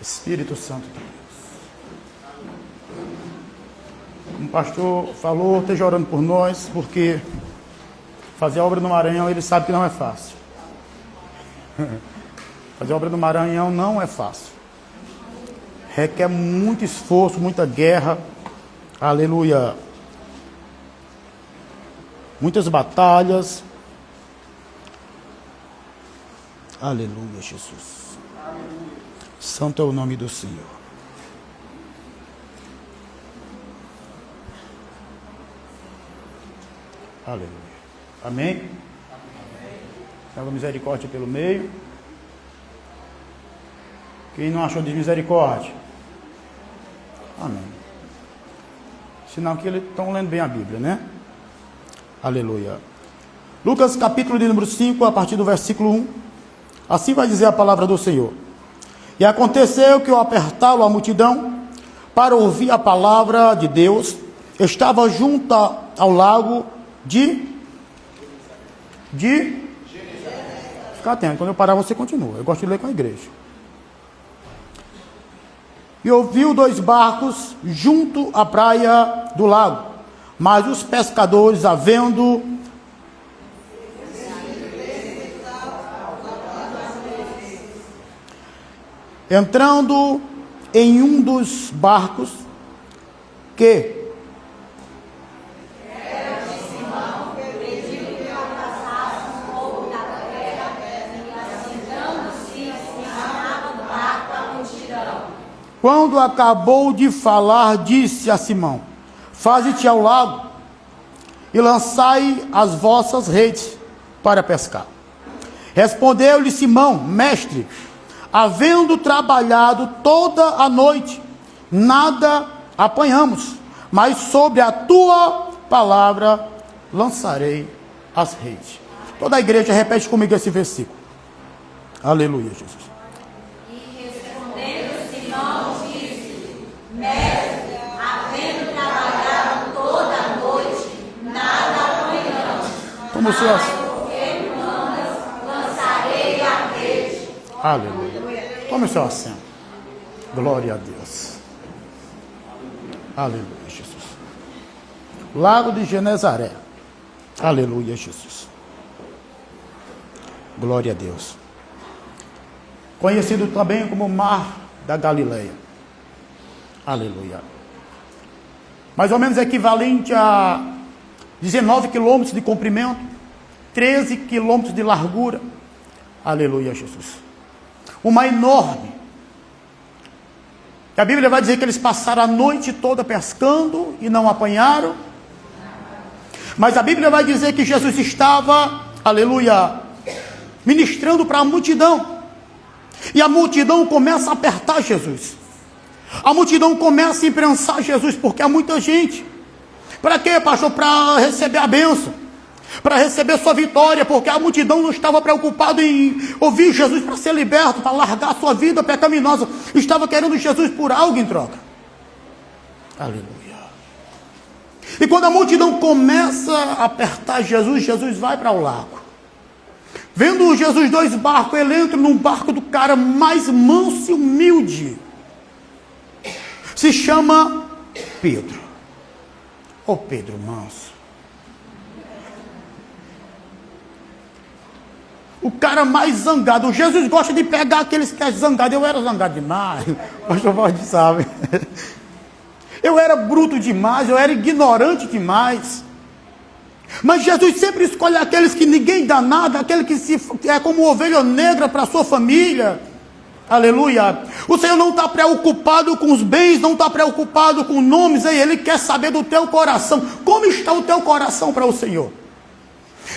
Espírito Santo de Deus. Como o pastor falou, esteja orando por nós, porque fazer a obra no Maranhão, ele sabe que não é fácil. Fazer a obra no Maranhão não é fácil. Requer muito esforço, muita guerra. Aleluia. Muitas batalhas. Aleluia, Jesus. Aleluia. Santo é o nome do Senhor. Aleluia. Amém? Pela misericórdia pelo meio. Quem não achou de misericórdia? Amém. Sinal que eles estão lendo bem a Bíblia, né? Aleluia. Lucas capítulo de número 5, a partir do versículo 1. Assim vai dizer a palavra do Senhor. E aconteceu que ao apertá-lo a multidão, para ouvir a palavra de Deus, estava junto ao lago de Fica atento, quando eu parar você continua. Eu gosto de ler com a igreja. E ouviu 2 barcos junto à praia do lago, mas os pescadores, havendo entrando em um dos barcos, que era de Simão, pediu que afastasse um pouco da terra, e assentando-se, ensinava no barco a multidão. quando acabou de falar, disse a Simão: faze-te ao lago e lançai as vossas redes para pescar. Respondeu-lhe Simão: mestre, havendo trabalhado toda a noite, nada apanhamos, mas sobre a tua palavra lançarei as redes. Toda a igreja repete comigo esse versículo. Aleluia, Jesus. E respondendo Simão, disse: mestre, havendo trabalhado toda a noite, nada apanhamos, Como se as... porque me mandas, lançarei a rede. Aleluia. Tome o seu assento. Glória a Deus. Aleluia, Jesus. Lago de Genezaré. Aleluia, Jesus. Glória a Deus. Conhecido também como Mar da Galileia. Aleluia. Mais ou menos equivalente a 19 quilômetros de comprimento, 13 quilômetros de largura. Aleluia, Jesus. O mar enorme. A Bíblia vai dizer que eles passaram a noite toda pescando e não apanharam. Mas a Bíblia vai dizer que Jesus estava, aleluia, ministrando para a multidão. E a multidão começa a apertar Jesus. A multidão começa a imprensar Jesus, porque há muita gente. Para quê, pastor? Para receber a bênção, para receber sua vitória, porque a multidão não estava preocupada em ouvir Jesus para ser liberto, para largar sua vida pecaminosa. Estava querendo Jesus por algo em troca. Aleluia. E quando a multidão começa a apertar Jesus, Jesus vai para o lago. Vendo Jesus 2 barcos, ele entra num barco do cara mais manso e humilde. Se chama Pedro. Ô Pedro manso. O cara mais zangado. Jesus gosta de pegar aqueles que é zangado. Eu era zangado demais. O pastor Valdir sabe. Eu era bruto demais. Eu era ignorante demais. Mas Jesus sempre escolhe aqueles que ninguém dá nada. Aquele que é como ovelha negra para a sua família. Aleluia. O Senhor não está preocupado com os bens. Não está preocupado com nomes. Ele quer saber do teu coração. Como está o teu coração para o Senhor?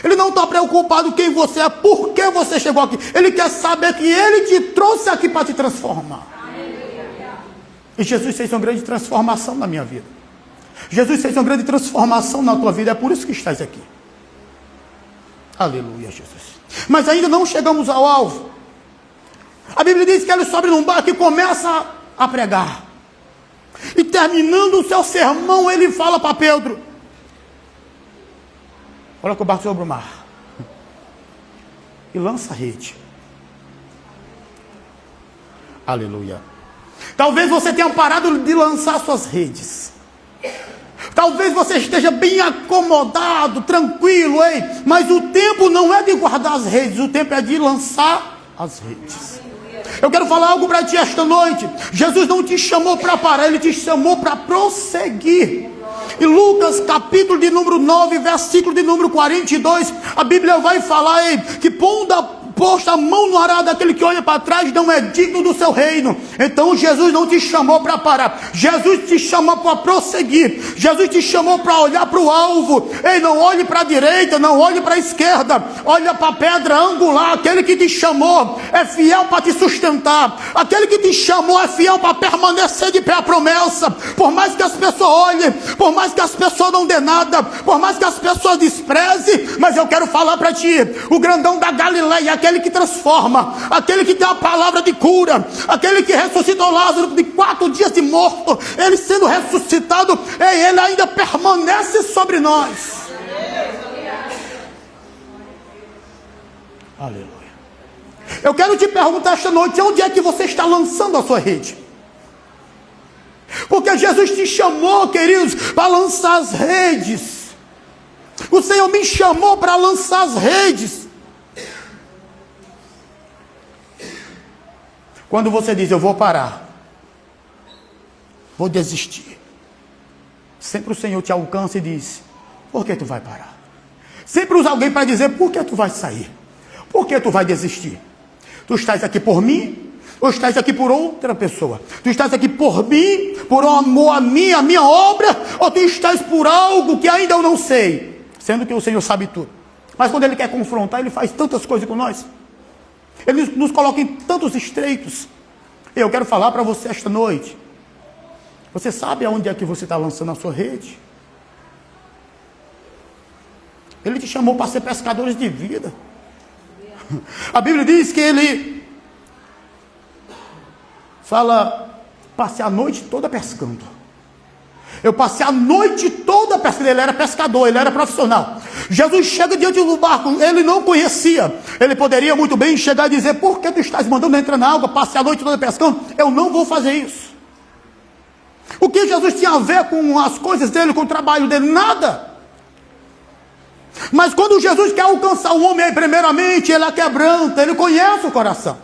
Ele não está preocupado quem você é, por que você chegou aqui. Ele quer saber que Ele te trouxe aqui para te transformar. E Jesus fez uma grande transformação na minha vida. Jesus fez uma grande transformação na tua vida. É por isso que estás aqui. Aleluia, Jesus. Mas ainda não chegamos ao alvo. A Bíblia diz que ele sobe num barco e começa a pregar. E terminando o seu sermão, ele fala para Pedro: coloca o barco sobre o mar e lança a rede. Aleluia. Talvez você tenha parado de lançar suas redes. Talvez você esteja bem acomodado, tranquilo, ei, mas o tempo não é de guardar as redes, o tempo é de lançar as redes. Eu quero falar algo para ti esta noite. Jesus não te chamou para parar, Ele te chamou para prosseguir. Em Lucas capítulo de número 9, versículo de número 42, a Bíblia vai falar, ei, que posta a mão no arado daquele que olha para trás não é digno do seu reino. Então Jesus não te chamou para parar, Jesus te chamou para prosseguir, Jesus te chamou para olhar para o alvo. Ei, não olhe para a direita, não olhe para a esquerda, olha para a pedra angular. Aquele que te chamou é fiel para te sustentar, aquele que te chamou é fiel para permanecer de pé a promessa. Por mais que as pessoas olhem, por mais que as pessoas não dê nada, por mais que as pessoas desprezem, mas eu quero falar para ti, o grandão da Galileia, aquele que transforma, aquele que tem a palavra de cura, aquele que ressuscitou Lázaro de 4 dias de morto, ele sendo ressuscitado, ele ainda permanece sobre nós. Aleluia. Eu quero te perguntar esta noite, onde é que você está lançando a sua rede? Porque Jesus te chamou, queridos, para lançar as redes. O Senhor me chamou para lançar as redes. Quando você diz, eu vou parar, vou desistir, sempre o Senhor te alcança e diz, por que tu vai parar? Sempre usa alguém para dizer, por que tu vai sair? Por que tu vai desistir? Tu estás aqui por mim, ou estás aqui por outra pessoa? Tu estás aqui por mim, por amor a mim, a minha obra, ou tu estás por algo que ainda eu não sei? Sendo que o Senhor sabe tudo. Mas quando Ele quer confrontar, Ele faz tantas coisas com nós. Ele nos coloca em tantos estreitos. Eu quero falar para você esta noite. Você sabe aonde é que você está lançando a sua rede? Ele te chamou para ser pescadores de vida. A Bíblia diz que Ele fala, passei a noite toda pescando. Eu passei a noite toda pescando. Ele era pescador, ele era profissional. Jesus chega diante do barco, ele não conhecia. Ele poderia muito bem chegar e dizer, por que tu estás mandando entrar na água? Passei a noite toda pescando. Eu não vou fazer isso. O que Jesus tinha a ver com as coisas dele, com o trabalho dele? Nada. Mas quando Jesus quer alcançar o homem, aí, primeiramente, ele quebranta, ele conhece o coração.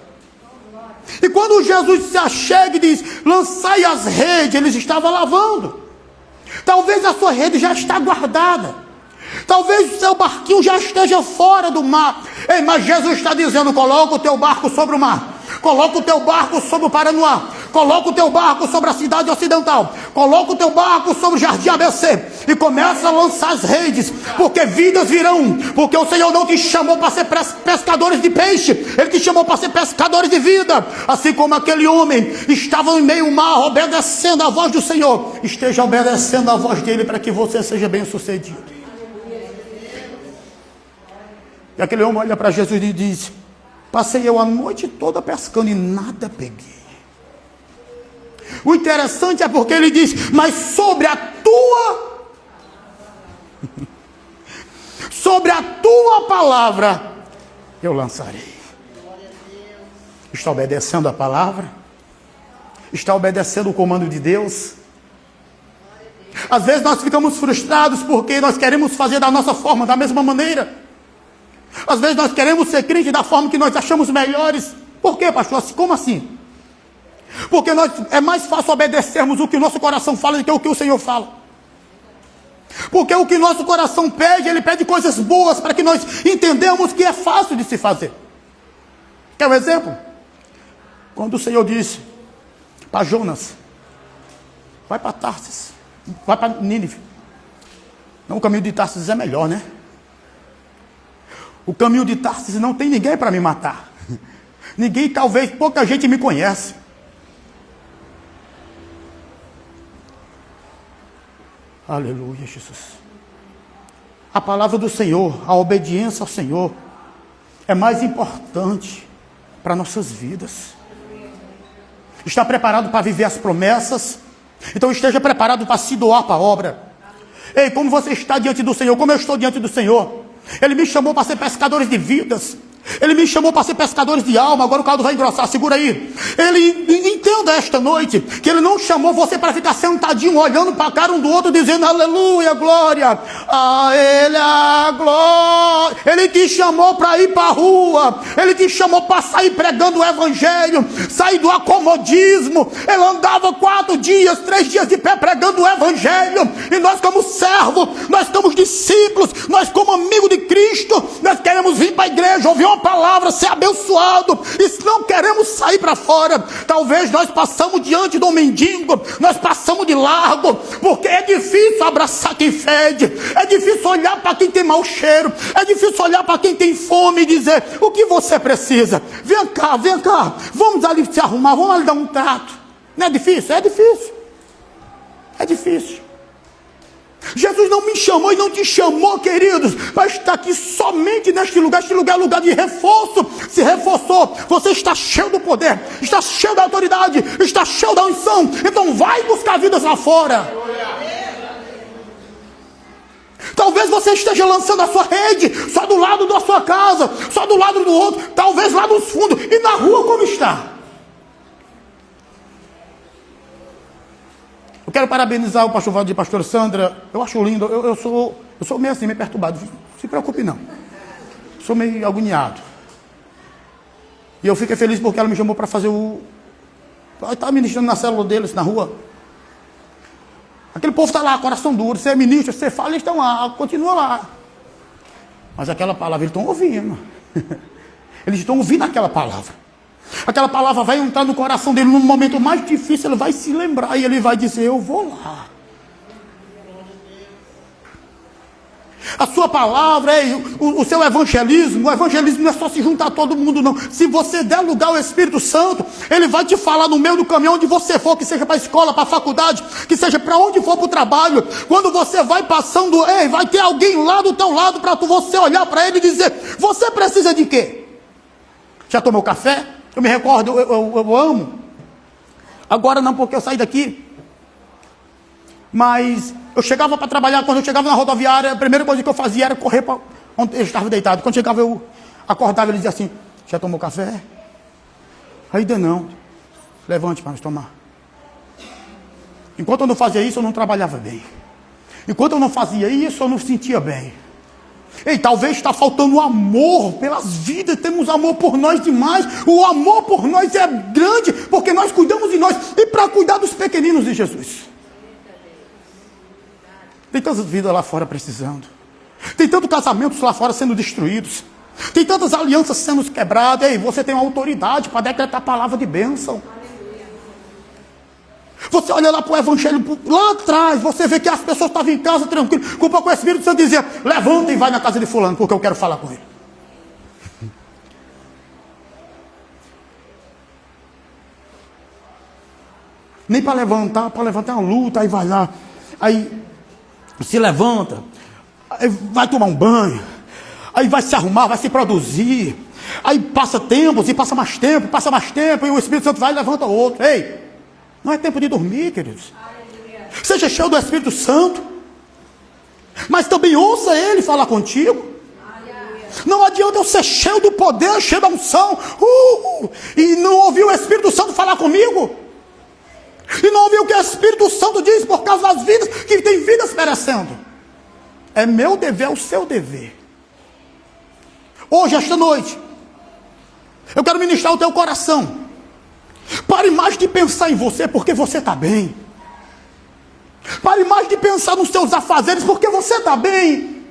E quando Jesus se achega e diz, lançai as redes, eles estavam lavando. Talvez a sua rede já está guardada. Talvez o seu barquinho já esteja fora do mar. Ei, mas Jesus está dizendo, coloca o teu barco sobre o mar. Coloca o teu barco sobre o Paranoá. Coloca o teu barco sobre a cidade ocidental. Coloca o teu barco sobre o Jardim ABC. E começa a lançar as redes. Porque vidas virão. Porque o Senhor não te chamou para ser pescadores de peixe. Ele te chamou para ser pescadores de vida. Assim como aquele homem estava em meio ao mar, obedecendo a voz do Senhor. Esteja obedecendo a voz dele para que você seja bem sucedido. E aquele homem olha para Jesus e diz, passei eu a noite toda pescando e nada peguei. O interessante é porque ele diz, mas sobre a tua palavra eu lançarei. Está obedecendo a palavra? Está obedecendo o comando de Deus? Às vezes nós ficamos frustrados porque nós queremos fazer da nossa forma, da mesma maneira. Às vezes nós queremos ser crente da forma que nós achamos melhores. Por quê, pastor? Como assim? Porque é mais fácil obedecermos o que o nosso coração fala do que o que o Senhor fala. Porque o que nosso coração pede, Ele pede coisas boas para que nós entendamos que é fácil de se fazer. Quer um exemplo? Quando o Senhor disse para Jonas, vai para Tarsis, vai para Nínive. Não, o caminho de Tarsis é melhor, né? O caminho de Tarsis não tem ninguém para me matar. Ninguém, talvez, pouca gente me conhece. Aleluia, Jesus. A palavra do Senhor, a obediência ao Senhor, é mais importante para nossas vidas. Está preparado para viver as promessas? Então esteja preparado para se doar para a obra. Ei, como você está diante do Senhor? Como eu estou diante do Senhor? Ele me chamou para ser pescadores de vidas. Ele me chamou para ser pescadores de alma. Agora o caldo vai engrossar, segura aí. Ele entenda esta noite que Ele não chamou você para ficar sentadinho olhando para a cara um do outro, dizendo aleluia, glória, a Ele a glória. Ele te chamou para ir para a rua. Ele te chamou para sair pregando o evangelho, sair do acomodismo. Ele andava 4 dias, 3 dias de pé pregando o evangelho. E nós como servos, nós como discípulos, nós como amigos de Cristo, nós queremos vir para a igreja, ouvir uma palavra, ser abençoado, e se não queremos sair para fora, talvez nós passamos diante do mendigo, nós passamos de largo, porque é difícil abraçar quem fede, é difícil olhar para quem tem mau cheiro, é difícil olhar para quem tem fome e dizer, o que você precisa? Vem cá, vamos ali se arrumar, vamos ali dar um trato. Não é difícil? É difícil. É difícil. Jesus não me chamou e não te chamou, queridos, para estar aqui somente neste lugar. Este lugar é lugar de reforço. Se reforçou, você está cheio do poder, está cheio da autoridade, está cheio da unção. Então vai buscar vidas lá fora. Talvez você esteja lançando a sua rede só do lado da sua casa, só do lado do outro, talvez lá nos fundos. E na rua como está? Eu quero parabenizar o pastor Valdir e a pastora Sandra. Eu acho lindo. Eu sou meio assim, meio perturbado. Não se preocupe não. Sou meio agoniado. E eu fiquei feliz porque ela me chamou para fazer o... Estava ministrando na célula deles, na rua. Aquele povo está lá, coração duro. Você é ministro, você fala, eles estão lá, continua lá. Mas aquela palavra eles estão ouvindo. Eles estão ouvindo aquela palavra. Aquela palavra vai entrar no coração dele no momento mais difícil, ele vai se lembrar e ele vai dizer, eu vou lá. A sua palavra, o seu evangelismo, o evangelismo não é só se juntar a todo mundo não. Se você der lugar ao Espírito Santo, ele vai te falar no meio do caminho onde você for, que seja para a escola, para a faculdade, que seja para onde for para o trabalho. Quando você vai passando, vai ter alguém lá do teu lado para você olhar para ele e dizer, você precisa de quê? Já tomou café? Eu me recordo, eu amo. Agora não, porque eu saí daqui. Mas eu chegava para trabalhar, quando eu chegava na rodoviária, a primeira coisa que eu fazia era correr para onde eu estava deitado. Quando chegava, eu acordava e ele dizia assim, já tomou café? Ainda não. Levante para nós tomar. Enquanto eu não fazia isso, eu não trabalhava bem. Enquanto eu não fazia isso, eu não sentia bem. Ei, talvez está faltando amor pelas vidas, temos amor por nós demais. O amor por nós é grande, porque nós cuidamos de nós. E para cuidar dos pequeninos de Jesus. Tem tantas vidas lá fora precisando. Tem tantos casamentos lá fora sendo destruídos. Tem tantas alianças sendo quebradas. Ei, você tem uma autoridade para decretar a palavra de bênção. Você olha lá para o evangelho, lá atrás, você vê que as pessoas estavam em casa tranquilas, com o Espírito Santo dizia, levanta e vai na casa de fulano, porque eu quero falar com ele. Nem para levantar é uma luta, aí vai lá, aí se levanta, aí vai tomar um banho, aí vai se arrumar, vai se produzir, aí passa tempos, e passa mais tempo, e o Espírito Santo vai e levanta outro. Ei, não é tempo de dormir, queridos. Seja cheio do Espírito Santo. Mas também ouça Ele falar contigo. Não adianta eu ser cheio do poder, cheio da unção, e não ouvir o Espírito Santo falar comigo. E não ouvir o que o Espírito Santo diz por causa das vidas, que tem vidas perecendo. É meu dever, é o seu dever. Hoje, esta noite, eu quero ministrar o teu coração. Pare mais de pensar em você porque você está bem. Pare mais de pensar nos seus afazeres porque você está bem.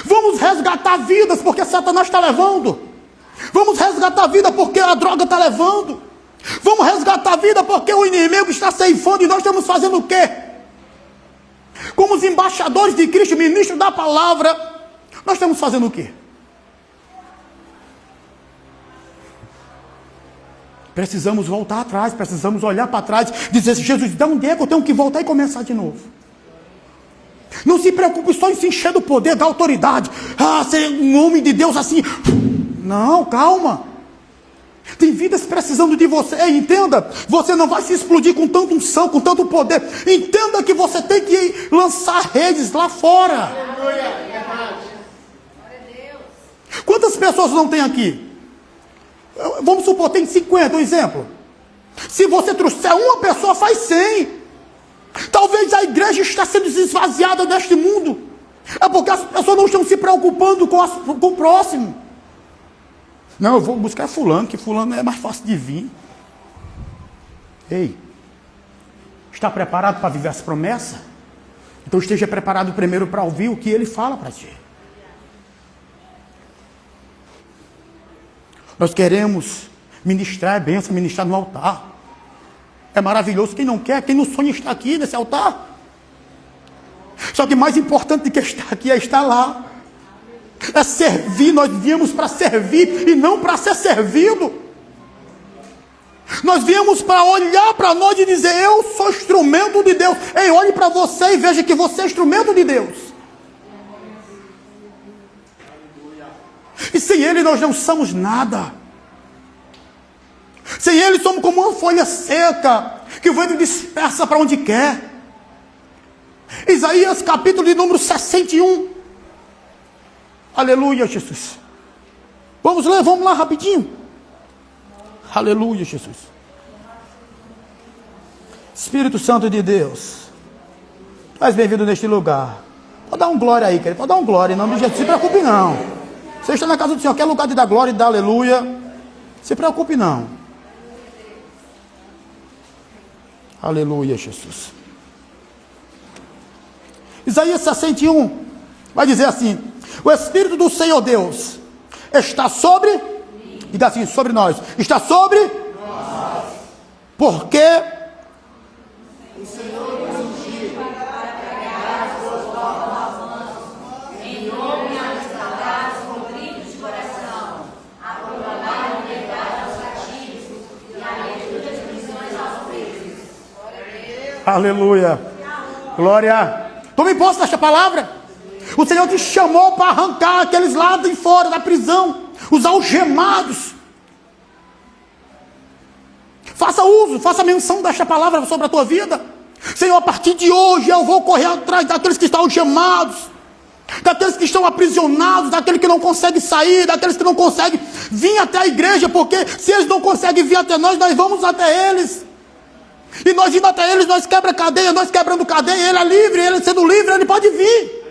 Vamos resgatar vidas porque Satanás está levando. Vamos resgatar vida porque a droga está levando. Vamos resgatar vida porque o inimigo está ceifando. E nós estamos fazendo o quê? Como os embaixadores de Cristo, ministros da palavra, nós estamos fazendo o quê? Precisamos voltar atrás, precisamos olhar para trás, dizer, Jesus, de onde é que eu tenho que voltar e começar de novo? Não se preocupe só em se encher do poder, da autoridade. Ser um homem de Deus assim. Não, calma. Tem vidas precisando de você. Ei, entenda, você não vai se explodir com tanta unção, com tanto poder. Entenda que você tem que lançar redes lá fora. Quantas pessoas não tem aqui? Vamos supor, tem 50, um exemplo. Se você trouxer uma pessoa, faz 100. Talvez a igreja está sendo esvaziada deste mundo. É porque as pessoas não estão se preocupando com o próximo. Não, eu vou buscar fulano, que fulano é mais fácil de vir. Ei, está preparado para viver essa promessa? Então esteja preparado primeiro para ouvir o que ele fala para ti. Nós queremos ministrar, é bênção, ministrar no altar. É maravilhoso. Quem não quer, quem não sonha estar aqui nesse altar. Só que mais importante do que estar aqui é estar lá. É servir. Nós viemos para servir e não para ser servido. Nós viemos para olhar para nós e dizer: eu sou instrumento de Deus. Ei, olhe para você e veja que você é instrumento de Deus. E sem Ele nós não somos nada. Sem Ele somos como uma folha seca, que o vento dispersa para onde quer. Isaías capítulo de número 61. Aleluia, Jesus. Vamos ler, vamos lá rapidinho. Aleluia, Jesus. Espírito Santo de Deus, tu és bem-vindo neste lugar. Pode dar um glória aí, querido. Pode dar um glória em nome de Jesus. Se preocupe não. Você está na casa do Senhor, quer lugar de dar glória e dar aleluia. Se preocupe não. Aleluia, Jesus. Isaías 61 vai dizer assim: o Espírito do Senhor Deus está sobre, diga assim, sobre nós, está sobre nós, porque o Senhor nos ungiu para pregar as suas novas mãos, em nome a restaurar os contritos de coração, a proclamar a liberdade aos cativos e a abertura de prisões aos presos. Aleluia, glória. Tome posse desta palavra. O Senhor te chamou para arrancar aqueles lá de fora da prisão, os algemados. Faça uso, faça menção desta palavra sobre a tua vida. Senhor, a partir de hoje eu vou correr atrás daqueles que estão algemados, daqueles que estão aprisionados, daqueles que não conseguem sair, daqueles que não conseguem vir até a igreja, porque se eles não conseguem vir até nós, nós vamos até eles. E nós indo até eles, nós quebra cadeia, nós quebrando cadeia, ele é livre, ele sendo livre, ele pode vir.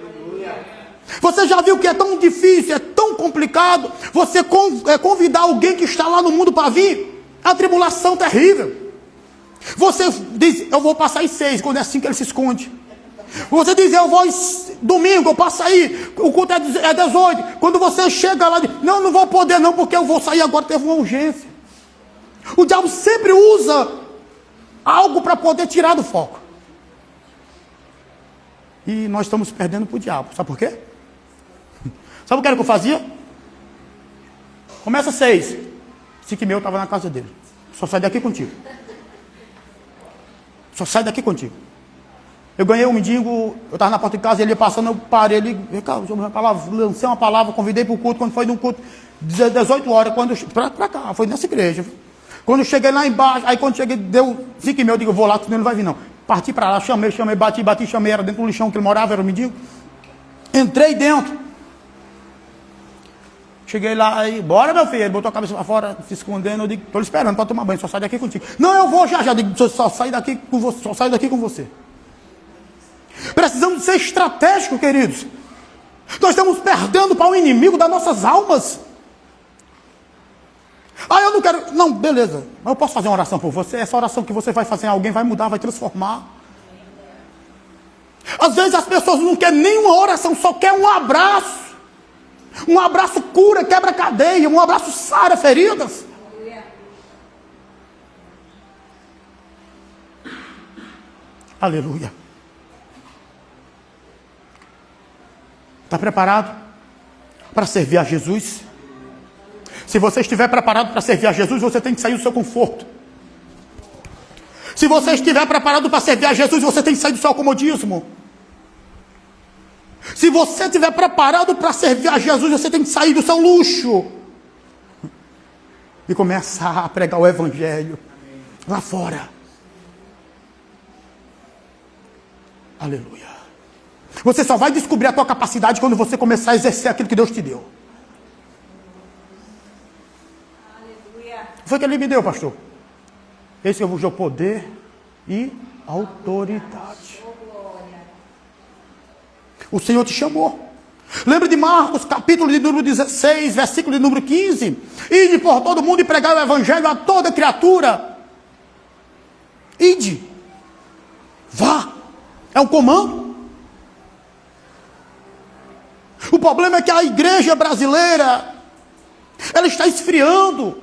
Você já viu que é tão difícil, é tão complicado você convidar alguém que está lá no mundo para vir? A tribulação terrível. Você diz: eu vou passar às 6, quando é assim que ele se esconde. Você diz: eu vou domingo, eu passo aí, o culto é 18. Quando você chega lá, diz: não vou poder não, porque eu vou sair agora, teve uma urgência. O diabo sempre usa algo para poder tirar do foco. E nós estamos perdendo para o diabo. Sabe por quê? Sabe o que era que eu fazia? Começa 6. 5 e meia eu estava na casa dele. Só sai daqui contigo. Só sai daqui contigo. Eu ganhei um mendigo, eu estava na porta de casa, ele ia passando, eu parei, ele, lancei uma palavra, convidei para o culto, quando foi num culto, 18 horas, para cá, foi nessa igreja. Quando eu cheguei lá embaixo, aí quando cheguei, deu 5 e meia, eu digo: eu vou lá, senão ele não vai vir não. Parti para lá, chamei, bati, chamei, era dentro do lixão que ele morava, era um mendigo. Entrei dentro. Cheguei lá, aí, bora meu filho, ele botou a cabeça para fora, se escondendo, eu digo: estou esperando para tomar banho, só sai daqui contigo. Não, eu vou já, eu digo: só saio daqui com você. Precisamos ser estratégicos, queridos. Nós estamos perdendo para o inimigo das nossas almas. Eu não quero. Não, beleza. Mas eu posso fazer uma oração por você? Essa oração que você vai fazer em alguém vai mudar, vai transformar. Às vezes as pessoas não querem nenhuma oração, só querem um abraço. Um abraço cura, quebra cadeia. Um abraço sara feridas. Aleluia. Está preparado para servir a Jesus? Se você estiver preparado para servir a Jesus, você tem que sair do seu conforto. Se você estiver preparado para servir a Jesus, você tem que sair do seu comodismo. Se você estiver preparado para servir a Jesus, você tem que sair do seu luxo. E começar a pregar o evangelho lá fora. Aleluia. Você só vai descobrir a tua capacidade quando você começar a exercer aquilo que Deus te deu. Foi que ele me deu, pastor. Esse que eu vos dou poder e autoridade. O Senhor te chamou. Lembra de Marcos, capítulo de número 16, versículo de número 15. Ide por todo mundo e pregai o evangelho a toda criatura. Ide. Vá. É um comando. O problema é que a igreja brasileira, ela está esfriando.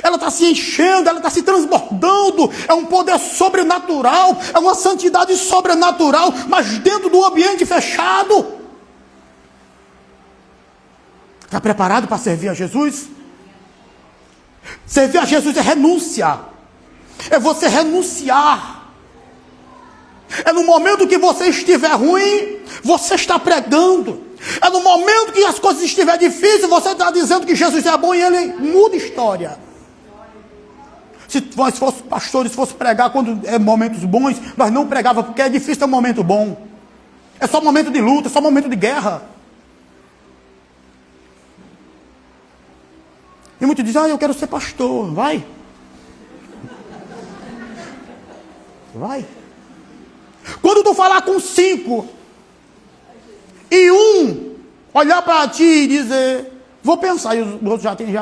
Ela está se enchendo, ela está se transbordando. É um poder sobrenatural, é uma santidade sobrenatural, mas dentro do ambiente fechado. Está preparado para servir a Jesus? Servir a Jesus é renúncia. É você renunciar. É no momento que você estiver ruim, você está pregando. É no momento que as coisas estiverem difíceis, você está dizendo que Jesus é bom e ele muda a história. Se nós fossemos pastores, se fosse pregar quando é momentos bons, nós não pregávamos porque é difícil ter um momento bom. É só momento de luta, é só momento de guerra. E muitos dizem, eu quero ser pastor. Vai. Vai. Quando tu falar com 5 e um olhar para ti e dizer, vou pensar, e os outros já tem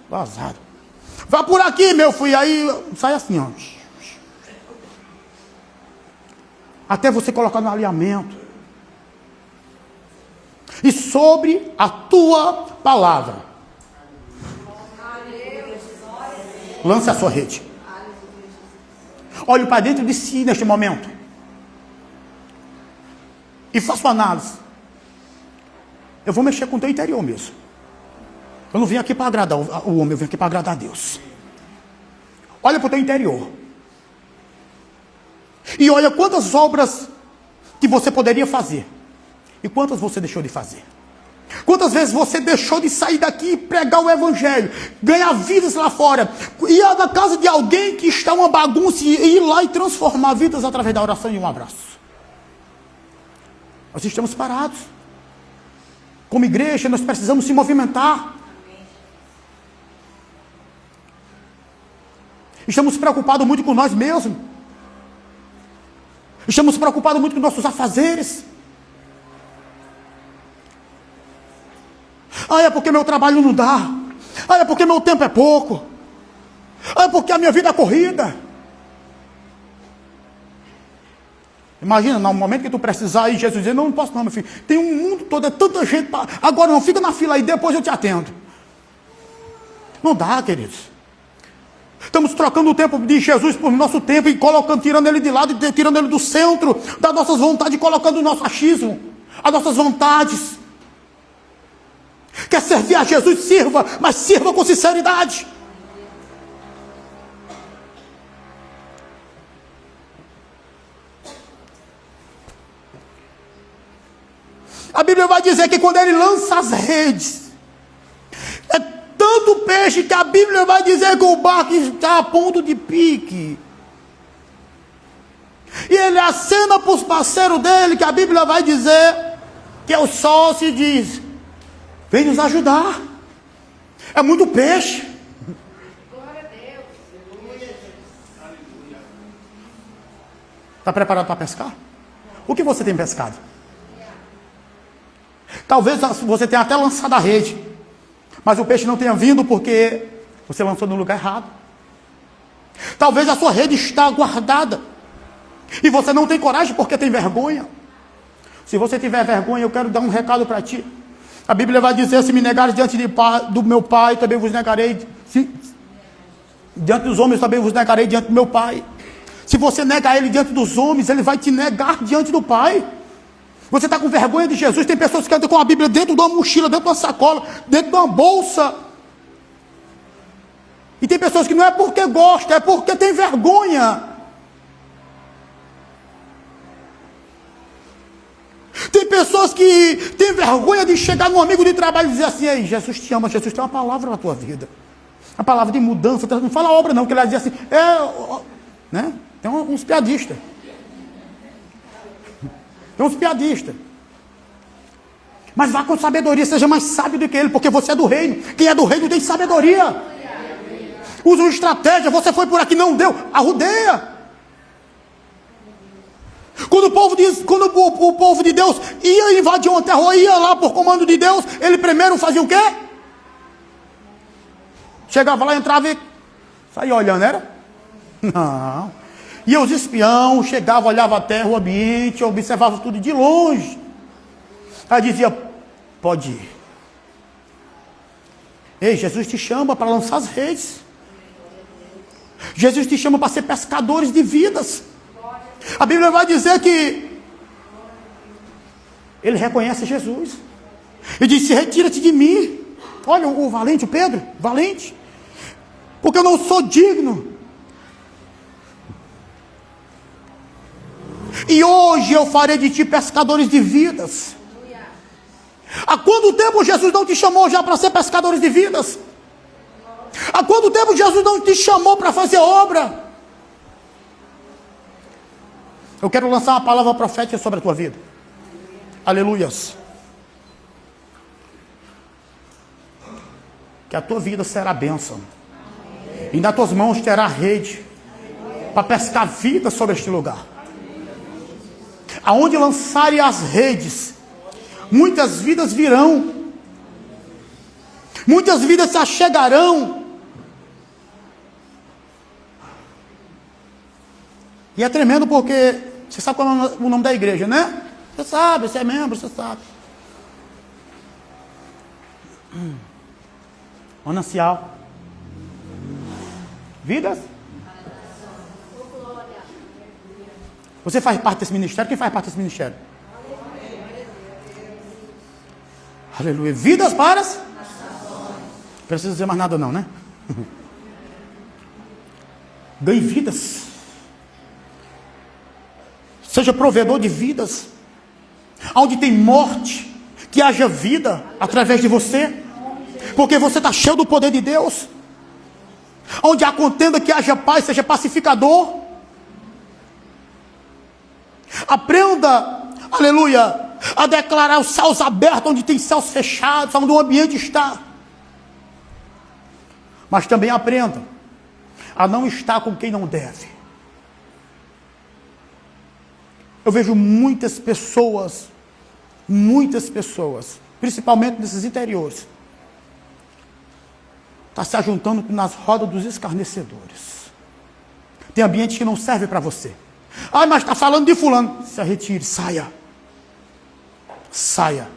vazado. Vá por aqui, meu filho, aí sai assim, ó. Até você colocar no alinhamento. E sobre a tua palavra, lance a sua rede. Olhe para dentro de si neste momento. E faça uma análise. Eu vou mexer com o teu interior mesmo. Eu não vim aqui para agradar o homem, eu vim aqui para agradar a Deus. Olha para o teu interior. E olha quantas obras que você poderia fazer. E quantas você deixou de fazer. Quantas vezes você deixou de sair daqui e pregar o evangelho, ganhar vidas lá fora, ir na casa de alguém que está uma bagunça e ir lá e transformar vidas através da oração e um abraço. Nós estamos parados. Como igreja, nós precisamos se movimentar. Estamos preocupados muito com nós mesmos. Estamos preocupados muito com nossos afazeres. É porque meu trabalho não dá. É porque meu tempo é pouco. É porque a minha vida é corrida. Imagina, no momento que tu precisar, e Jesus diz, não posso não, meu filho. Tem um mundo todo, é tanta gente. Agora não, fica na fila aí, depois eu te atendo. Não dá, queridos. Estamos trocando o tempo de Jesus por nosso tempo e colocando, tirando ele de lado e tirando ele do centro das nossas vontades e colocando o nosso achismo, as nossas vontades. Quer servir a Jesus? Sirva, mas sirva com sinceridade. A Bíblia vai dizer que quando ele lança as redes, é tanto peixe que a Bíblia vai dizer que o barco está a ponto de pique. E ele acena para os parceiros dele, que a Bíblia vai dizer que é o sócio, e diz, vem nos ajudar. É muito peixe. Glória a Deus. Está preparado para pescar? O que você tem pescado? Talvez você tenha até lançado a rede, mas o peixe não tenha vindo porque você lançou no lugar errado. Talvez a sua rede está guardada e você não tem coragem porque tem vergonha. Se você tiver vergonha, eu quero dar um recado para ti. A Bíblia vai dizer, se me negares diante do meu Pai, também vos negarei. Diante dos homens também vos negarei diante do meu Pai. Se você negar ele diante dos homens, ele vai te negar diante do Pai. Você está com vergonha de Jesus. Tem pessoas que andam com a Bíblia dentro de uma mochila, dentro de uma sacola, dentro de uma bolsa. E tem pessoas que não é porque gosta, é porque tem vergonha. Tem pessoas que têm vergonha de chegar num amigo de trabalho e dizer assim, ei, Jesus te ama, Jesus tem uma palavra na tua vida. A palavra de mudança, não fala obra não, que ele vai dizer assim, né? Tem uns piadistas. Tem uns piadistas. Mas vá com sabedoria, seja mais sábio do que ele, porque você é do reino. Quem é do reino tem sabedoria. Usam estratégia, você foi por aqui, não deu, arrudeia. Quando o povo de Deus ia invadir uma terra, ou ia lá por comando de Deus, ele primeiro fazia o quê? Chegava lá, entrava e saía olhando, era? Não. E os espião chegavam, olhavam a terra, o ambiente, observavam tudo de longe. Aí dizia, pode ir. Ei, Jesus te chama para lançar as redes. Jesus te chama para ser pescadores de vidas. A Bíblia vai dizer que ele reconhece Jesus. E disse, retira-te de mim. Olha o valente, o Pedro, valente. Porque eu não sou digno. E hoje eu farei de ti pescadores de vidas. Há quanto tempo Jesus não te chamou já para ser pescadores de vidas? Há quanto tempo Jesus não te chamou para fazer obra? Eu quero lançar uma palavra profética sobre a tua vida. Aleluias. Que a tua vida será bênção. E nas tuas mãos terá rede para pescar vida sobre este lugar. Aonde lançarem as redes, muitas vidas virão. Muitas vidas se achegarão. E é tremendo porque você sabe qual é o nome da igreja, né? Você sabe, você é membro, você sabe. Manancial. Vidas? Você faz parte desse ministério? Quem faz parte desse ministério? Aleluia. Vidas para as... Não precisa dizer mais nada não, né? Ganhe vidas. Seja provedor de vidas. Onde tem morte, que haja vida através de você. Porque você está cheio do poder de Deus. Onde há contenda, que haja paz, seja pacificador. Aprenda, aleluia, a declarar os céus abertos, onde tem céus fechados, onde o ambiente está. Mas também aprenda a não estar com quem não deve. Eu vejo muitas pessoas, principalmente nesses interiores, está se ajuntando nas rodas dos escarnecedores. Tem ambiente que não serve para você. Ah, mas está falando de fulano. Se retire, saia. Saia.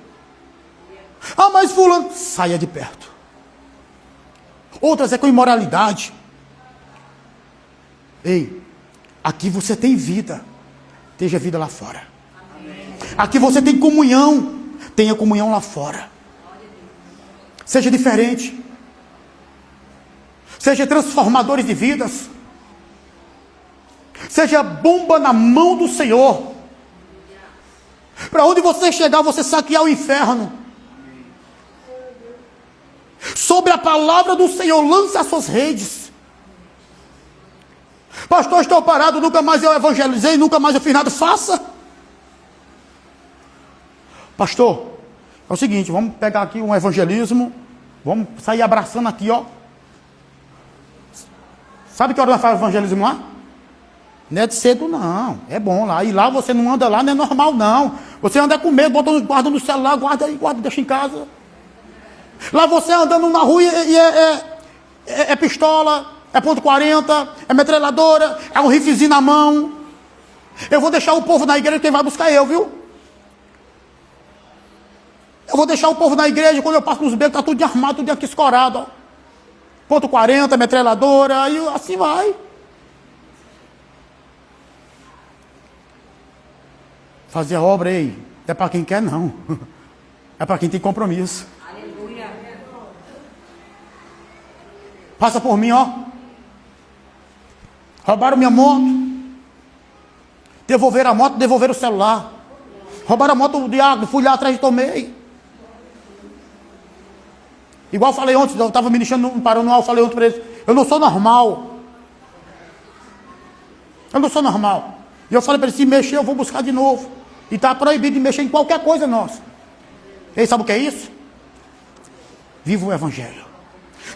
Ah, mas fulano, saia de perto. Outras é com imoralidade. Ei, aqui você tem vida. Esteja vida lá fora. Aqui você tem comunhão. Tenha comunhão lá fora. Seja diferente. Seja transformadores de vidas. Seja bomba na mão do Senhor. Para onde você chegar, você saquear o inferno. Sobre a palavra do Senhor, lance as suas redes. Pastor, estou parado, nunca mais eu evangelizei, nunca mais eu fiz nada. Faça. Pastor, é o seguinte, vamos pegar aqui um evangelismo, vamos sair abraçando aqui, ó. Sabe que hora nós fazemos evangelismo lá? Não é de cedo não, é bom lá. E lá você não anda lá, não é normal não. Você anda com medo, guarda no celular, guarda aí, deixa em casa. Lá você andando na rua e é pistola, é ponto .40, é metralhadora, é um riflezinho na mão. Eu vou deixar o povo na igreja, quem vai buscar eu, viu? Eu vou deixar o povo na igreja, quando eu passo nos becos, tá tudo de armado, tudo aqui escorado, ó. Ponto .40, metralhadora, e assim vai. Fazer a obra, ei, é para quem quer não. É para quem tem compromisso. Aleluia. Passa por mim, ó. Roubaram minha moto. Devolveram a moto, devolveram o celular. Roubaram a moto do diabo, fui lá atrás e tomei. Igual eu falei ontem, eu estava ministrando um paranormal, eu falei ontem para eles, eu não sou normal. Eu não sou normal. E eu falei para eles, se mexer eu vou buscar de novo. E está proibido de mexer em qualquer coisa nossa. E sabe o que é isso? Viva o Evangelho.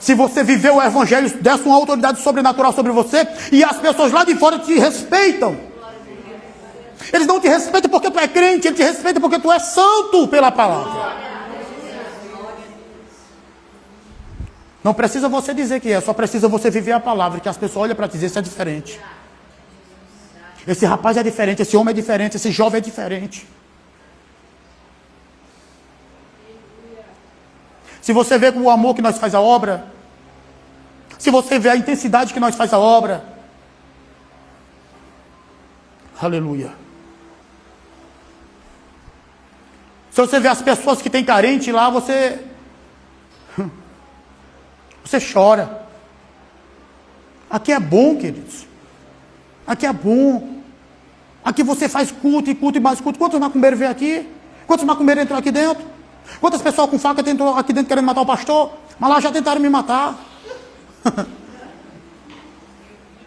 Se você viver o evangelho, desse uma autoridade sobrenatural sobre você, e as pessoas lá de fora te respeitam. Eles não te respeitam porque tu é crente, eles te respeitam porque tu é santo pela palavra. Não precisa você dizer que é, só precisa você viver a palavra, que as pessoas olham para te dizer isso é diferente. Esse rapaz é diferente, esse homem é diferente, esse jovem é diferente. Se você vê o amor que nós faz a obra, se você vê a intensidade que nós faz a obra, aleluia. Se você vê as pessoas que têm carente lá, você chora. Aqui é bom, queridos. Aqui é bom. Aqui você faz culto e mais culto. Quantos macumbeiros vêm aqui? Quantos macumbeiros entram aqui dentro? Quantas pessoas com faca tentam aqui dentro querendo matar o pastor? Mas lá já tentaram me matar.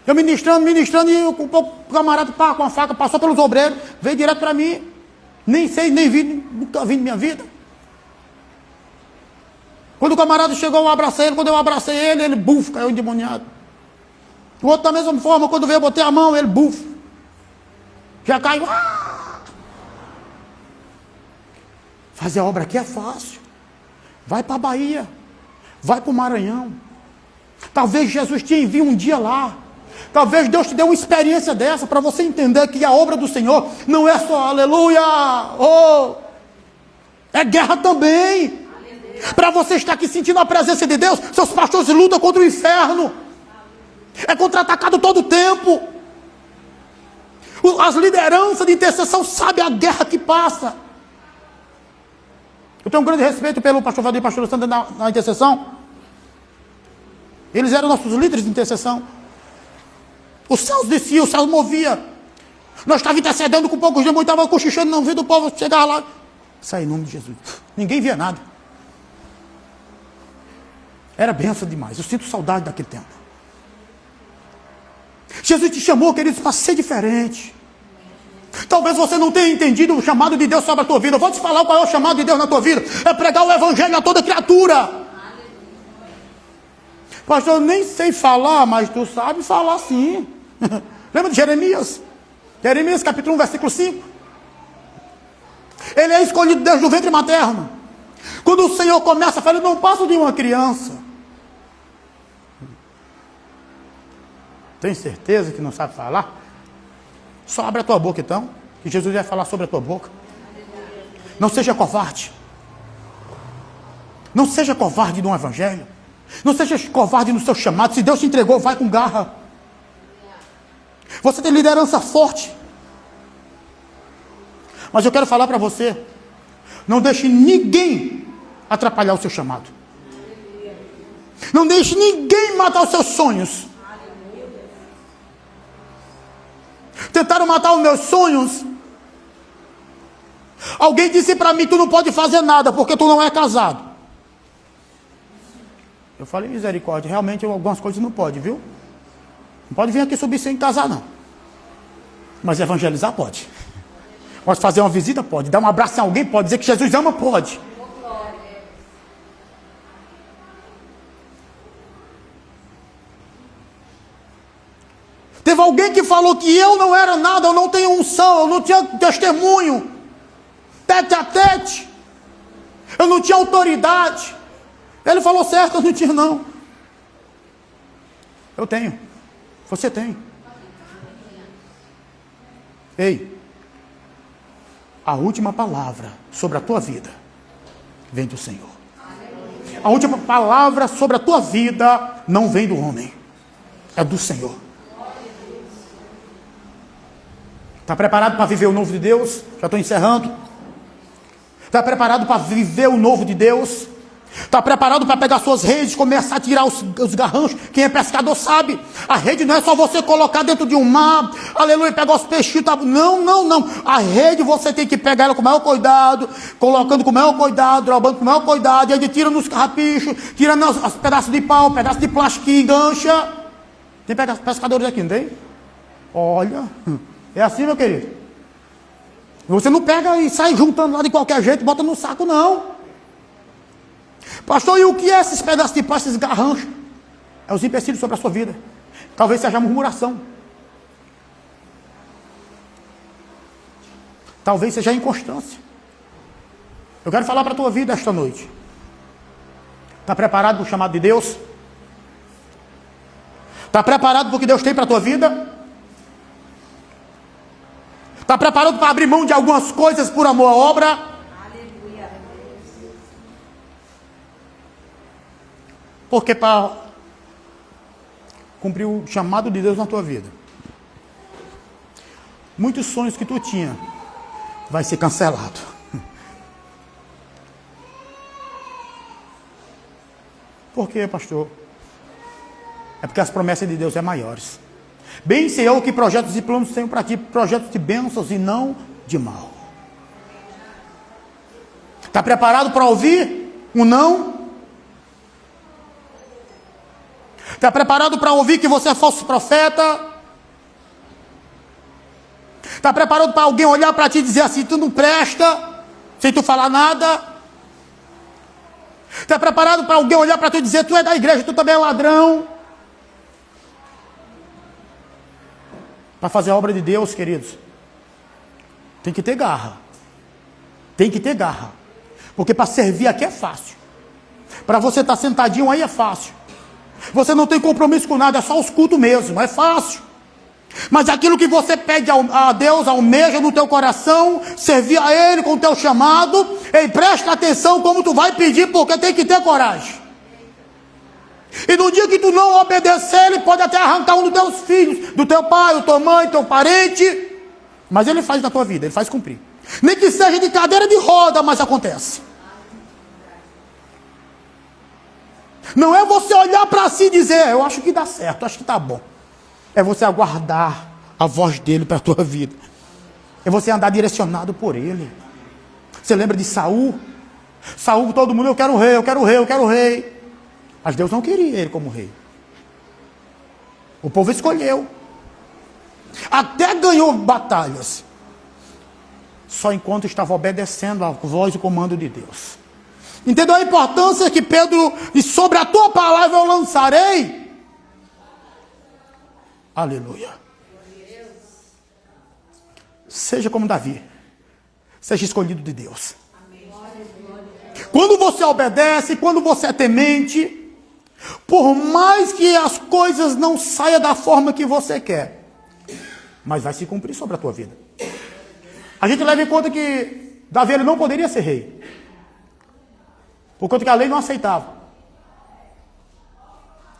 Eu ministrando, e o camarada com a faca passou pelos obreiros, veio direto para mim. Nem sei, nem vi, nunca vi na minha vida. Quando o camarada chegou, eu abracei ele. Quando eu abracei ele, ele buf, caiu endemoniado. O outro da mesma forma, quando veio, eu botei a mão, ele buf. Já caiu. Fazer a obra aqui é fácil. Vai para a Bahia. Vai para o Maranhão. Talvez Jesus te envie um dia lá. Talvez Deus te dê uma experiência dessa para você entender que a obra do Senhor não é só aleluia. Oh, é guerra também. Para você estar aqui sentindo a presença de Deus, seus pastores lutam contra o inferno. É contra-atacado todo o tempo. As lideranças de intercessão sabem a guerra que passa. Eu tenho um grande respeito pelo pastor Valdir e pastor Sandra na intercessão. Eles eram nossos líderes de intercessão. Os céus desciam, o céu movia. Nós estávamos intercedendo com poucos demônios, estava cochichando, não via do povo chegar lá. Sai em nome de Jesus. Ninguém via nada. Era benção demais. Eu sinto saudade daquele tempo. Jesus te chamou, queridos, para ser diferente. Talvez você não tenha entendido o chamado de Deus sobre a tua vida. Eu vou te falar qual é o chamado de Deus na tua vida. É pregar o evangelho a toda criatura. Pastor, eu nem sei falar, mas tu sabe falar sim. Lembra de Jeremias? Jeremias capítulo 1, versículo 5. Ele é escolhido desde o ventre materno. Quando o Senhor começa a falar, eu não passo de uma criança. Tem certeza que não sabe falar? Só abre a tua boca então, que Jesus vai falar sobre a tua boca. Não seja covarde. Não seja covarde no evangelho. Não seja covarde no seu chamado. Se Deus te entregou, vai com garra. Você tem liderança forte. Mas eu quero falar para você, não deixe ninguém atrapalhar o seu chamado. Não deixe ninguém matar os seus sonhos. Tentaram matar os meus sonhos. Alguém disse para mim, tu não pode fazer nada, porque tu não é casado. Eu falei, misericórdia, realmente algumas coisas não pode, viu? Não pode vir aqui subir sem casar, não. Mas evangelizar pode. Pode fazer uma visita, pode. Dar um abraço em alguém, pode. Dizer que Jesus ama, pode. Teve alguém que falou que eu não era nada, eu não tenho unção, eu não tinha testemunho, tete a tete, eu não tinha autoridade. Ele falou certo, eu não tinha não. Eu tenho, você tem. Ei, a última palavra sobre a tua vida vem do Senhor. A última palavra sobre a tua vida não vem do homem, é do Senhor. Está preparado para viver o novo de Deus? Já estou encerrando. Está preparado para viver o novo de Deus? Está preparado para pegar suas redes, começar a tirar os garranchos? Quem é pescador sabe. A rede não é só você colocar dentro de um mar, aleluia, pegar os peixinhos. Tá? Não, não, não. A rede você tem que pegar ela com o maior cuidado, colocando com o maior cuidado, drobando com o maior cuidado, e aí tira nos carrapichos, tira os pedaços de pau, pedaços de plástico que engancha. Tem pescadores aqui, não tem? Olha... É assim, meu querido. Você não pega e sai juntando lá de qualquer jeito, bota no saco, não. Pastor, e o que é esses pedaços de pau, esses garranchos? É os empecilhos sobre a sua vida. Talvez seja a murmuração. Talvez seja a inconstância. Eu quero falar para a tua vida esta noite. Está preparado para o chamado de Deus? Está preparado para o que Deus tem para a tua vida? Está preparado para abrir mão de algumas coisas por amor à obra? Aleluia. Porque para cumprir o chamado de Deus na tua vida, muitos sonhos que tu tinha vai ser cancelado. Por quê, pastor? É porque as promessas de Deus são maiores. Bem sei eu que projetos e planos tenho para ti, projetos de bênçãos e não de mal. Está preparado para ouvir um não? Está preparado para ouvir que você é falso profeta? Está preparado para alguém olhar para ti e dizer assim, tu não presta, sem tu falar nada? Está preparado para alguém olhar para tu e dizer, tu é da igreja, tu também é ladrão? Para fazer a obra de Deus, queridos, tem que ter garra. Tem que ter garra. Porque para servir aqui é fácil. Para você estar sentadinho aí é fácil. Você não tem compromisso com nada, é só os cultos mesmo, é fácil. Mas aquilo que você pede a Deus, almeja no teu coração, servir a Ele com o teu chamado, e presta atenção como tu vai pedir, porque tem que ter coragem. E no dia que tu não obedecer, Ele pode até arrancar um dos teus filhos, do teu pai, da tua mãe, teu parente, mas Ele faz na tua vida, Ele faz cumprir. Nem que seja de cadeira de roda, mas acontece. Não é você olhar para si e dizer, eu acho que dá certo, acho que está bom. É você aguardar a voz dele para a tua vida. É você andar direcionado por ele. Você lembra de Saul? Saul, todo mundo, eu quero o rei, eu quero o rei, eu quero o rei. Mas Deus não queria ele como rei. O povo escolheu. Até ganhou batalhas. Só enquanto estava obedecendo a voz e o comando de Deus. Entendeu a importância que Pedro, e sobre a tua palavra eu lançarei? Aleluia. Seja como Davi. Seja escolhido de Deus. Quando você obedece, quando você é temente, por mais que as coisas não saiam da forma que você quer, mas vai se cumprir sobre a tua vida. A gente leva em conta que Davi ele não poderia ser rei. Por conta que a lei não aceitava.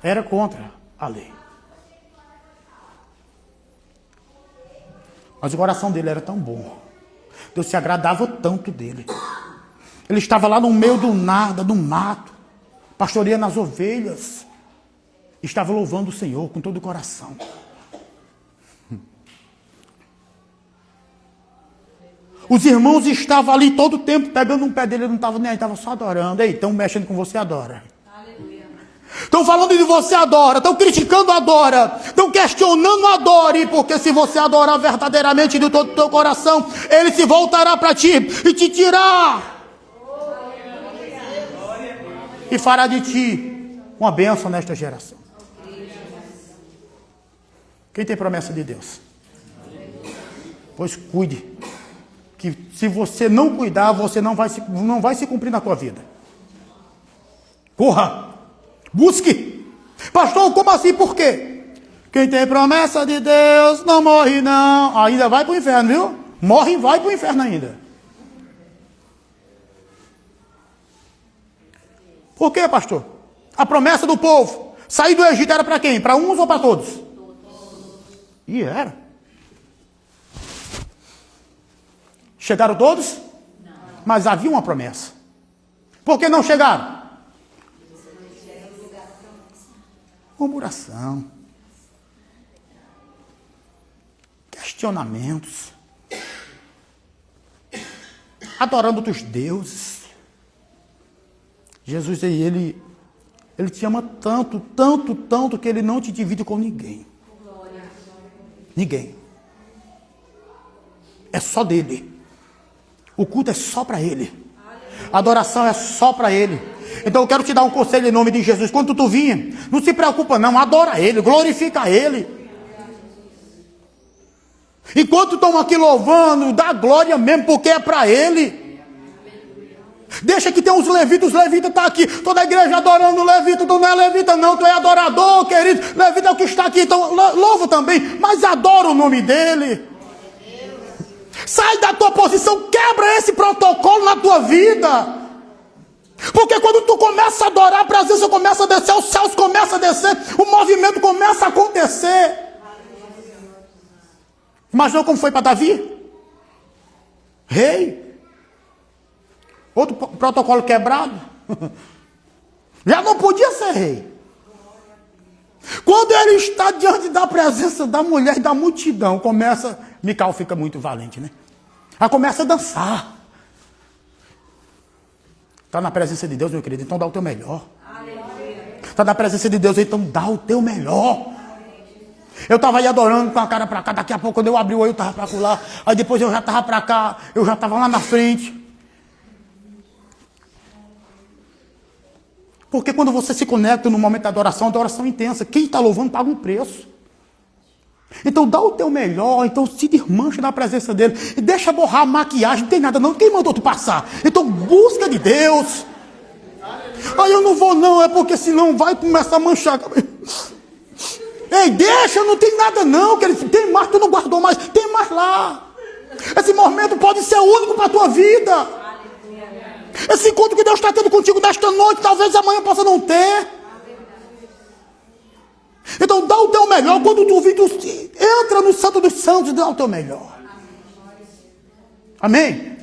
Era contra a lei. Mas o coração dele era tão bom. Deus se agradava tanto dele. Ele estava lá no meio do nada, do mato, pastoreando as ovelhas. Estava louvando o Senhor com todo o coração. Os irmãos estavam ali todo o tempo pegando um pé dele, ele não estava nem aí, estava só adorando. Ei, estão mexendo com você, adora. Estão falando de você, adora. Estão criticando, adora. Estão questionando, adore. Porque se você adorar verdadeiramente de todo o teu coração, Ele se voltará para ti e te tirar. E fará de ti uma bênção nesta geração. Quem tem promessa de Deus? Pois cuide. Que se você não cuidar, você não vai se cumprir na tua vida. Corra. Busque. Pastor, como assim? Por quê? Quem tem promessa de Deus não morre não. Ainda vai para o inferno, viu? Morre e vai para o inferno ainda. Por quê, pastor? A promessa do povo sair do Egito era para quem? Para uns ou para todos? E era. Chegaram todos? Não. Mas havia uma promessa. Por que não chegaram? Murmuração. Questionamentos. Adorando outros deuses. Jesus, ele te ama tanto, tanto, tanto, que ele não te divide com ninguém. Ninguém. É só dele. O culto é só para ele. A adoração é só para Ele. Então eu quero te dar um conselho em nome de Jesus. Quando tu vinha, não se preocupa não, adora Ele, glorifica Ele. Enquanto estão aqui louvando, dá glória mesmo, porque é para Ele. Deixa que tem os levitas estão aqui, toda a igreja adorando o levita, tu não é levita não, tu é adorador, querido, levita é o que está aqui, então louva também, mas adora o nome dEle. Sai da tua posição, quebra esse protocolo na tua vida. Porque quando tu começa a adorar, a presença começa a descer, os céus começam a descer, o movimento começa a acontecer. Imaginou como foi para Davi? Rei. Outro protocolo quebrado. Já não podia ser rei. Quando ele está diante da presença da mulher e da multidão, Mical fica muito valente, né? Ela começa a dançar. Está na presença de Deus, meu querido, então dá o teu melhor. Está na presença de Deus, então dá o teu melhor. Eu estava aí adorando com a cara para cá, daqui a pouco quando eu abri o olho eu estava para lá, aí depois eu já estava para cá, eu já estava lá na frente. Porque quando você se conecta no momento da adoração, adoração intensa, quem está louvando paga um preço. Então dá o teu melhor, então se desmancha na presença dele, e deixa borrar a maquiagem, não tem nada não, quem mandou tu passar? Então busca de Deus. Aí eu não vou não, é porque senão vai começar a manchar. Ei, deixa, não tem nada não, querido. Tem mais, tu não guardou mais, tem mais lá. Esse momento pode ser único para a tua vida. Esse encontro que Deus está tendo contigo nesta noite, talvez amanhã possa não ter. Então dá o teu melhor, quando tu vir, entra no Santo dos Santos e dá o teu melhor. Amém?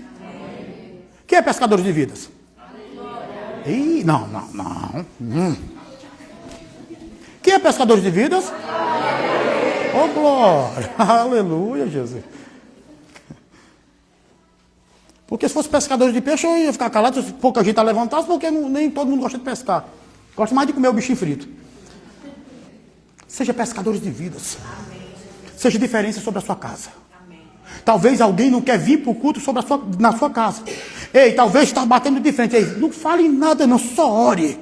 Quem é pescador de vidas? Ih, não. Quem é pescador de vidas? Oh, glória! Aleluia, Jesus. Porque se fosse pescador de peixe, eu ia ficar calado, se pouca gente levantasse, porque nem todo mundo gosta de pescar. Gosta mais de comer o bichinho frito. Seja pescadores de vidas. Seja diferença sobre a sua casa. Talvez alguém não quer vir para o culto na sua casa. Ei, talvez está batendo de frente. Ei, não fale nada não, só ore.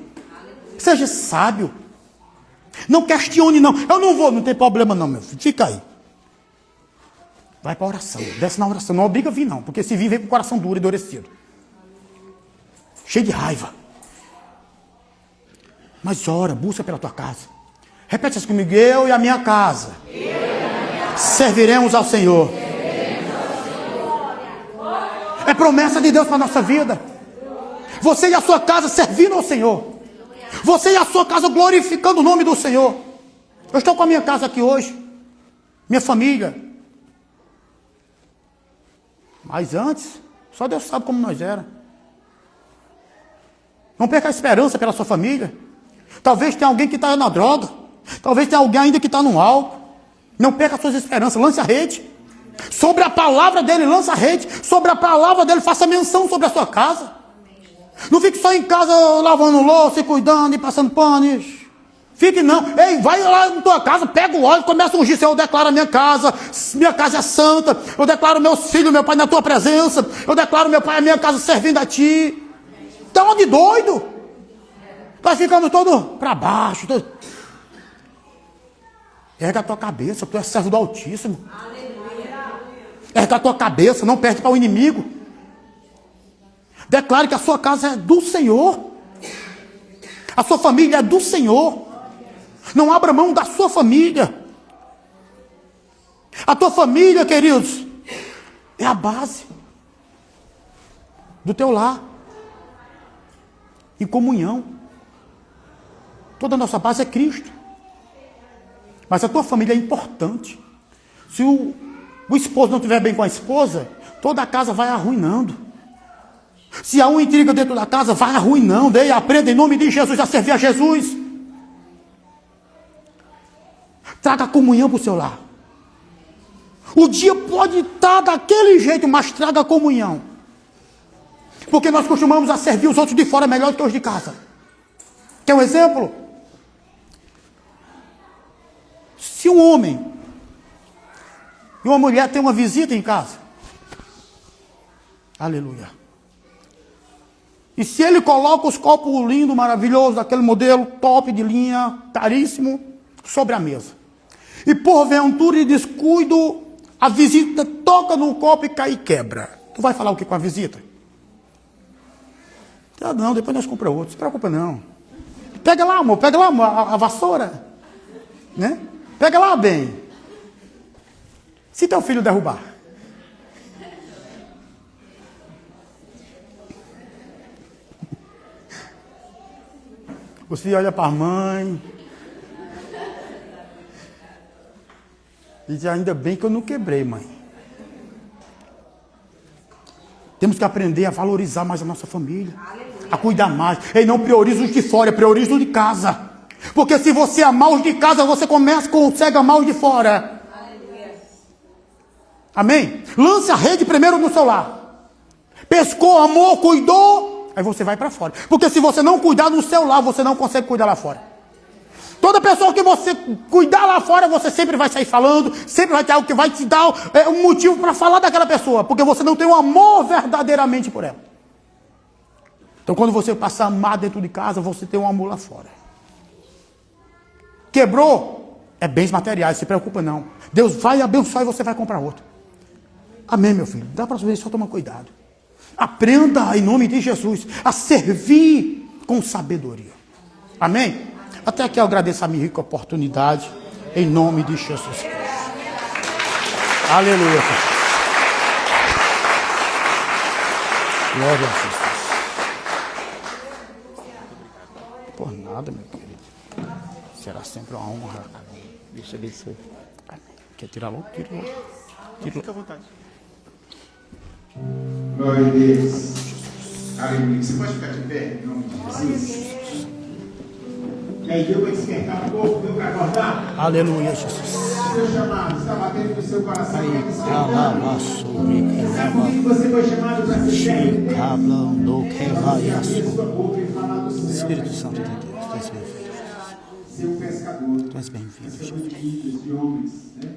Seja sábio. Não questione não. Eu não vou, não tem problema não, meu filho. Fica aí. Vai para a oração. Desce na oração. Não obriga a vir não. Porque se vir, vem com o coração duro e endurecido. Cheio de raiva. Mas ora, busca pela tua casa. Repete isso comigo. Eu e a minha casa. Serviremos ao Senhor. É promessa de Deus para a nossa vida. Você e a sua casa servindo ao Senhor. Você e a sua casa glorificando o nome do Senhor. Eu estou com a minha casa aqui hoje. Minha família. Mas antes, só Deus sabe como nós era. Não perca a esperança pela sua família. Talvez tenha alguém que está na droga. Talvez tenha alguém ainda que está no álcool. Não perca as suas esperanças. Lance a rede. Sobre a palavra dele, lança a rede. Sobre a palavra dele, faça menção sobre a sua casa. Não fique só em casa lavando louça e cuidando e passando panos. Fique não. Ei, vai lá na tua casa, pega o óleo, começa a ungir. Senhor, eu declaro a minha casa é santa. Eu declaro meus filhos, meu pai na tua presença. Eu declaro meu pai a minha casa servindo a ti. Tá onde doido? Vai ficando todo para baixo. Erga a tua cabeça, tu és servo do Altíssimo. Erga a tua cabeça, não perde para o inimigo. Declare que a sua casa é do Senhor. A sua família é do Senhor. Não abra mão da sua família. A tua família, queridos, é a base do teu lar. Em comunhão. Toda a nossa base é Cristo. Mas a tua família é importante. Se o esposo não estiver bem com a esposa, toda a casa vai arruinando. Se há uma intriga dentro da casa, vai arruinando. Ei, aprenda em nome de Jesus a servir a Jesus. Traga comunhão para o seu lar. O dia pode estar daquele jeito, mas traga comunhão. Porque nós costumamos a servir os outros de fora melhor do que os de casa. Quer um exemplo? Se um homem e uma mulher têm uma visita em casa, aleluia, E se ele coloca os copos lindos, maravilhosos, daquele modelo top de linha, caríssimo, sobre a mesa. E porventura e descuido, a visita toca no copo e cai e quebra. Tu vai falar o que com a visita? Ah, não, depois nós compramos outro, não se preocupa não. Pega lá, amor, a vassoura. Né? Pega lá, bem. Se teu filho derrubar. Você olha para a mãe. E diz, ainda bem que eu não quebrei, mãe. Temos que aprender a valorizar mais a nossa família. A cuidar mais. E não prioriza os de fora, prioriza os de casa. Porque se você amar os de casa, você consegue amar os de fora. Amém? Lance a rede primeiro no seu lar. Pescou, amou, cuidou. Aí você vai para fora. Porque se você não cuidar no seu lar, você não consegue cuidar lá fora. Toda pessoa que você cuidar lá fora, você sempre vai sair falando, sempre vai ter algo que vai te dar um motivo para falar daquela pessoa, porque você não tem um amor verdadeiramente por ela. Então, quando você passar a amar dentro de casa, você tem um amor lá fora. Quebrou, é bens materiais, se preocupa não. Deus vai abençoar e você vai comprar outro. Amém, meu filho? Dá para você só tomar cuidado. Aprenda, em nome de Jesus, a servir com sabedoria. Amém? Até aqui eu agradeço a minha rica oportunidade, em nome de Jesus Cristo. Aleluia. Glória a Jesus. Por nada, meu querido. Será sempre uma honra. Deixa eu ver se... Quer tirar logo? Tira logo. Fica à vontade. Glória a Deus. Aleluia. Você pode ficar de pé, em nome de Jesus. E aí Deus vai despertar um pouco, deu para acordar? Aleluia, Jesus. Seu chamado está batendo no seu coração. Aí, sabe por que você foi chamado para ser sério? Sua boca e falar do céu. Espírito Santo de Deus, tu és bem-vindo. Ser um pescador. Tu és bem-vindo, De homens, né?